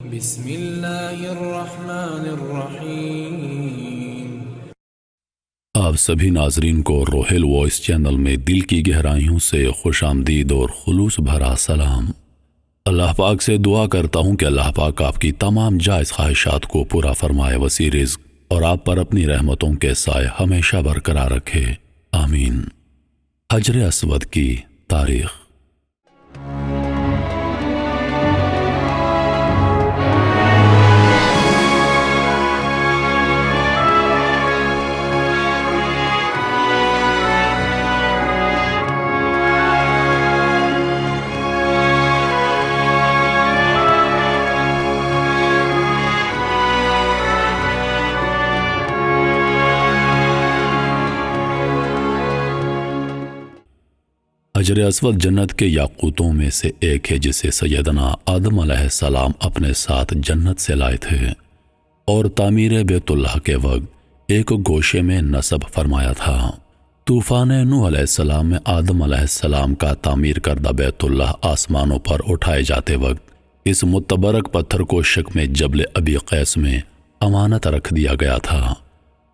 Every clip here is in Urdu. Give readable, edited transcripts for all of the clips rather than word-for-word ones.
بسم اللہ الرحمن الرحیم۔ آپ سبھی ناظرین کو روحل وائس چینل میں دل کی گہرائیوں سے خوش آمدید اور خلوص بھرا سلام۔ اللہ پاک سے دعا کرتا ہوں کہ اللہ پاک آپ کی تمام جائز خواہشات کو پورا فرمائے، وسیع رزق اور آپ پر اپنی رحمتوں کے سائے ہمیشہ برقرار رکھے، آمین۔ حجر اسود کی تاریخ۔ حجر اسود جنت کے یاقوتوں میں سے ایک ہے جسے سیدنا آدم علیہ السلام اپنے ساتھ جنت سے لائے تھے اور تعمیر بیت اللہ کے وقت ایک گوشے میں نصب فرمایا تھا۔ طوفان نوح علیہ السلام میں آدم علیہ السلام کا تعمیر کردہ بیت اللہ آسمانوں پر اٹھائے جاتے وقت اس متبرک پتھر کو شکم جبل ابی قیس میں امانت رکھ دیا گیا تھا۔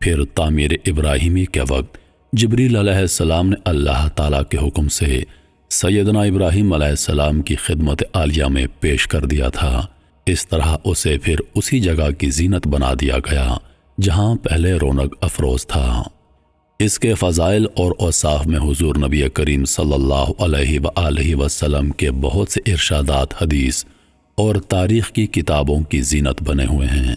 پھر تعمیر ابراہیمی کے وقت جبریل علیہ السلام نے اللہ تعالیٰ کے حکم سے سیدنا ابراہیم علیہ السلام کی خدمت عالیہ میں پیش کر دیا تھا۔ اس طرح اسے پھر اسی جگہ کی زینت بنا دیا گیا جہاں پہلے رونق افروز تھا۔ اس کے فضائل اور اوصاف میں حضور نبی کریم صلی اللہ علیہ وآلہ وسلم کے بہت سے ارشادات حدیث اور تاریخ کی کتابوں کی زینت بنے ہوئے ہیں،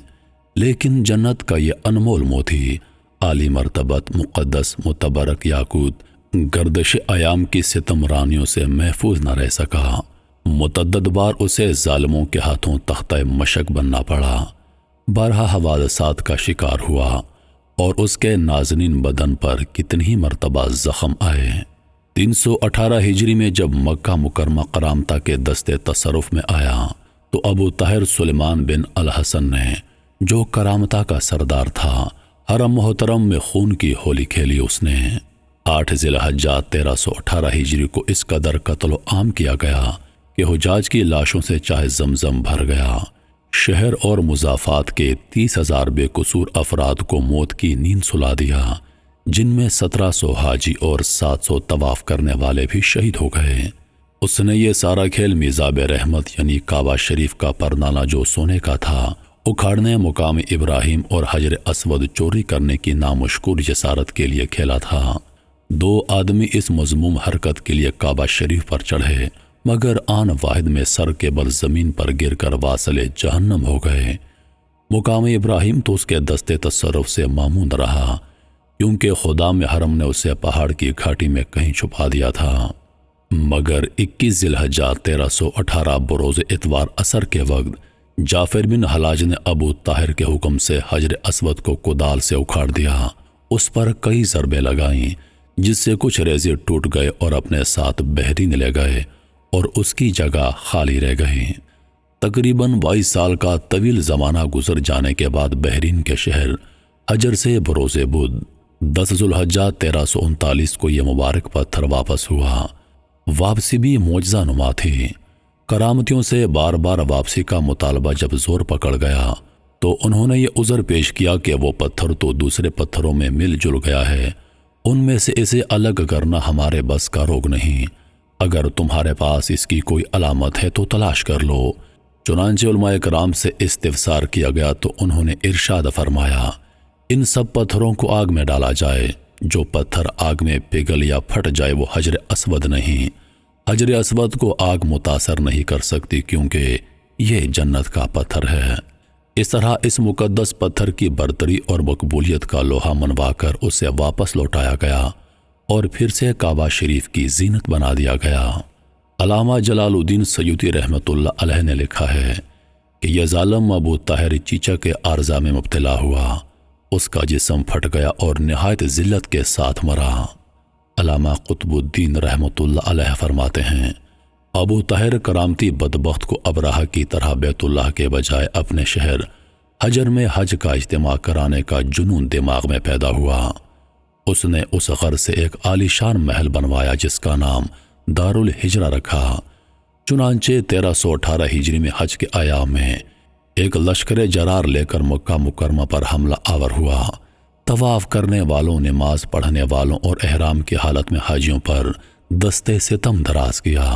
لیکن جنت کا یہ انمول موتی عالی مرتبت مقدس متبرک یاقوت گردش ایام کی ستم رانیوں سے محفوظ نہ رہ سکا۔ متعدد بار اسے ظالموں کے ہاتھوں تختہ مشق بننا پڑا، بارہا حوادثات کا شکار ہوا اور اس کے نازنین بدن پر کتنی ہی مرتبہ زخم آئے۔ 318 ہجری میں جب مکہ مکرمہ کرامتہ کے دستے تصرف میں آیا تو ابو طاہر سلیمان بن الحسن نے، جو کرامتہ کا سردار تھا، حرم محترم میں خون کی ہولی کھیلی۔ اس نے 8 ذی الحجہ 1318 ہجری کو اس قدر قتل و عام کیا گیا کہ حجاج کی لاشوں سے چاہے زمزم بھر گیا۔ شہر اور مضافات کے 30,000 بے قصور افراد کو موت کی نیند سلا دیا، جن میں 1700 حاجی اور 700 طواف کرنے والے بھی شہید ہو گئے۔ اس نے یہ سارا کھیل میزاب رحمت یعنی کعبہ شریف کا پردانہ جو سونے کا تھا اکھاڑنے، مقام ابراہیم اور حجر اسود چوری کرنے کی نامشکور جسارت کے لیے کھیلا تھا۔ 2 آدمی اس مذموم حرکت کے لیے کعبہ شریف پر چڑھے، مگر آن واحد میں سر کے بل زمین پر گر کر واصل جہنم ہو گئے۔ مقام ابراہیم تو اس کے دستے تصرف سے مامون رہا، کیونکہ خدا میں حرم نے اسے پہاڑ کی گھاٹی میں کہیں چھپا دیا تھا۔ مگر 21 ذی الحجہ 1318 بروز اتوار عصر کے وقت جعفر بن حلاج نے ابو طاہر کے حکم سے حجر اسود کو کدال سے اکھاڑ دیا، اس پر کئی ضربیں لگائیں جس سے کچھ ریزے ٹوٹ گئے اور اپنے ساتھ بحرین لے گئے اور اس کی جگہ خالی رہ گئی۔ تقریباً 22 سال کا طویل زمانہ گزر جانے کے بعد بحرین کے شہر حجر سے بروز بدھ 10 ذی الحجہ 1339 کو یہ مبارک پتھر واپس ہوا۔ واپسی بھی معجزہ نما تھی۔ کرامتیوں سے بار بار واپسی کا مطالبہ جب زور پکڑ گیا تو انہوں نے یہ عذر پیش کیا کہ وہ پتھر تو دوسرے پتھروں میں مل جل گیا ہے، ان میں سے اسے الگ کرنا ہمارے بس کا روگ نہیں۔ اگر تمہارے پاس اس کی کوئی علامت ہے تو تلاش کر لو۔ چنانچہ علماء کرام سے استفسار کیا گیا تو انہوں نے ارشاد فرمایا، ان سب پتھروں کو آگ میں ڈالا جائے، جو پتھر آگ میں پگھل یا پھٹ جائے وہ حجر اسود نہیں۔ حجر اسود کو آگ متاثر نہیں کر سکتی کیونکہ یہ جنت کا پتھر ہے۔ اس طرح اس مقدس پتھر کی برتری اور مقبولیت کا لوہا منوا کر اسے واپس لوٹایا گیا اور پھر سے کعبہ شریف کی زینت بنا دیا گیا۔ علامہ جلال الدین سیوطی رحمۃ اللہ علیہ نے لکھا ہے کہ یہ ظالم ابو طاہر چیچا کے عارضہ میں مبتلا ہوا، اس کا جسم پھٹ گیا اور نہایت ذلت کے ساتھ مرا۔ علامہ قطب الدین رحمۃ اللہ علیہ فرماتے ہیں، ابو طاہر کرامتی بدبخت کو ابرہہ کی طرح بیت اللہ کے بجائے اپنے شہر حجر میں حج کا اجتماع کرانے کا جنون دماغ میں پیدا ہوا۔ اس نے اس غرض سے ایک عالی شان محل بنوایا جس کا نام دار الحجرہ رکھا۔ چنانچہ 1318 ہجری میں حج کے ایام میں ایک لشکر جرار لے کر مکہ مکرمہ پر حملہ آور ہوا۔ طواف کرنے والوں، نماز پڑھنے والوں اور احرام کی حالت میں حاجیوں پر دستے ستم دراز کیا۔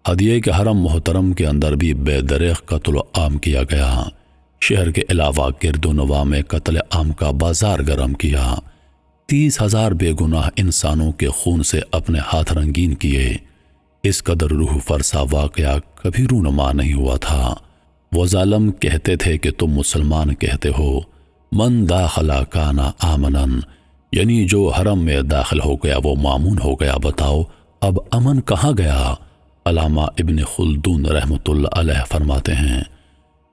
ہدیے کے حرم محترم کے اندر بھی بے دریغ قتل عام کیا گیا۔ شہر کے علاوہ گرد و نواح میں قتل عام کا بازار گرم کیا۔ 30,000 بے گناہ انسانوں کے خون سے اپنے ہاتھ رنگین کیے۔ اس قدر روح فرسا واقعہ کبھی رونما نہیں ہوا تھا۔ وہ ظالم کہتے تھے کہ تم مسلمان کہتے ہو، من داخلہ کانا آمنن، یعنی جو حرم میں داخل ہو گیا وہ مامون ہو گیا، بتاؤ اب امن کہاں گیا؟ علامہ ابن خلدون رحمۃ اللہ علیہ فرماتے ہیں،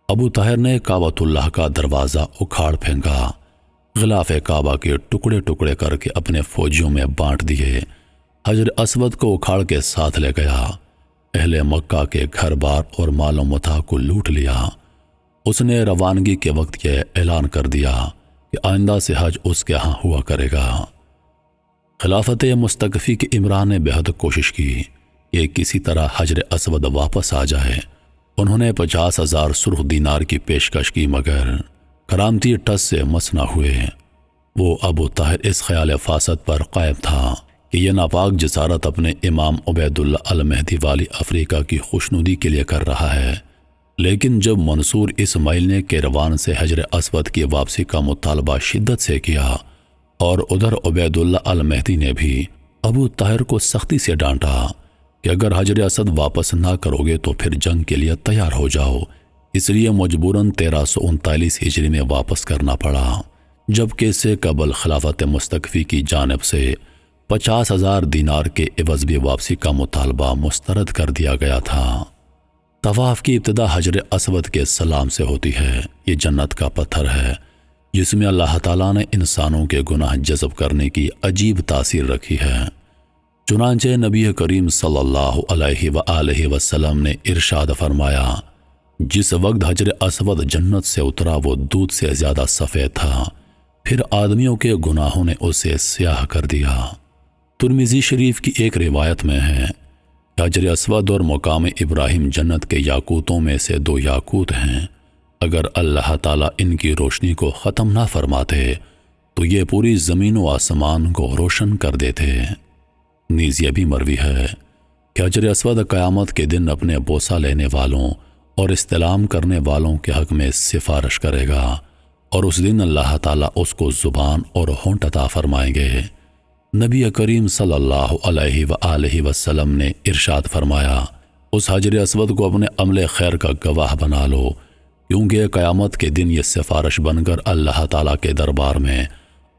ابو طاہر نے کعبۃ اللہ کا دروازہ اکھاڑ پھینکا، غلاف کعبہ کے ٹکڑے ٹکڑے کر کے اپنے فوجیوں میں بانٹ دیے، حجر اسود کو اکھاڑ کے ساتھ لے گیا، اہل مکہ کے گھر بار اور مال و متاع کو لوٹ لیا۔ اس نے روانگی کے وقت یہ اعلان کر دیا کہ آئندہ سے حج اس کے ہاں ہوا کرے گا۔ خلافت مستکفی کے عمران نے بہت کوشش کی کہ کسی طرح حجر اسود واپس آ جائے۔ انہوں نے 50,000 سرخ دینار کی پیشکش کی مگر کرامتی ٹس سے مس نہ ہوئے۔ وہ ابو طاہر اس خیال فاسد پر قائم تھا کہ یہ ناپاک جسارت اپنے امام عبید اللہ المہدی والی افریقہ کی خوشنودی کے لیے کر رہا ہے، لیکن جب منصور اسماعیل نے کیروان سے حجر اسود کی واپسی کا مطالبہ شدت سے کیا اور ادھر عبید اللہ المہدی نے بھی ابو طاہر کو سختی سے ڈانٹا کہ اگر حجر اسود واپس نہ کرو گے تو پھر جنگ کے لیے تیار ہو جاؤ، اس لیے مجبوراً 1339 ہجری میں واپس کرنا پڑا، جبکہ اسے قبل خلافت مستکفی کی جانب سے 50,000 دینار کے عوض بھی واپسی کا مطالبہ مسترد کر دیا گیا تھا۔ طواف کی ابتدا حجر اسود کے سلام سے ہوتی ہے۔ یہ جنت کا پتھر ہے جس میں اللہ تعالیٰ نے انسانوں کے گناہ جذب کرنے کی عجیب تاثیر رکھی ہے۔ چنانچہ نبی کریم صلی اللہ علیہ وآلہ وسلم نے ارشاد فرمایا، جس وقت حجر اسود جنت سے اترا وہ دودھ سے زیادہ سفید تھا، پھر آدمیوں کے گناہوں نے اسے سیاہ کر دیا۔ ترمذی شریف کی ایک روایت میں ہے، حجر اسود اور مقام ابراہیم جنت کے یاقوتوں میں سے 2 یاقوت ہیں، اگر اللہ تعالیٰ ان کی روشنی کو ختم نہ فرماتے تو یہ پوری زمین و آسمان کو روشن کر دیتے۔ نیز یہ بھی مروی ہے کہ حجر اسود قیامت کے دن اپنے بوسہ لینے والوں اور استلام کرنے والوں کے حق میں سفارش کرے گا، اور اس دن اللہ تعالیٰ اس کو زبان اور ہونٹ عطا فرمائیں گے۔ نبی کریم صلی اللہ علیہ وآلہ وسلم نے ارشاد فرمایا، اس حجر اسود کو اپنے عمل خیر کا گواہ بنا لو، کیونکہ قیامت کے دن یہ سفارش بن کر اللہ تعالیٰ کے دربار میں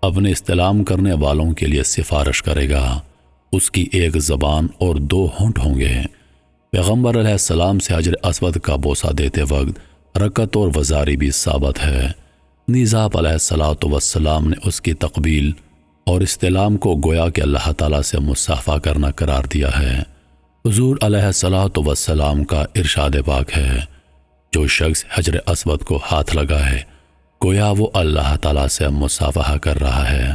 اپنے استلام کرنے والوں کے لیے سفارش کرے گا۔ اس کی ایک زبان اور 2 ہونٹ ہوں گے۔ پیغمبر علیہ السلام سے حجر اسود کا بوسہ دیتے وقت رکعت اور وزاری بھی ثابت ہے۔ نیز آپ علیہ السلام نے اس کی تقبیل اور استلام کو گویا کہ اللہ تعالیٰ سے مصافحہ کرنا قرار دیا ہے۔ حضور علیہ السلام کا ارشاد پاک ہے، جو شخص حجر اسود کو ہاتھ لگائے گویا وہ اللہ تعالیٰ سے مصافحہ کر رہا ہے۔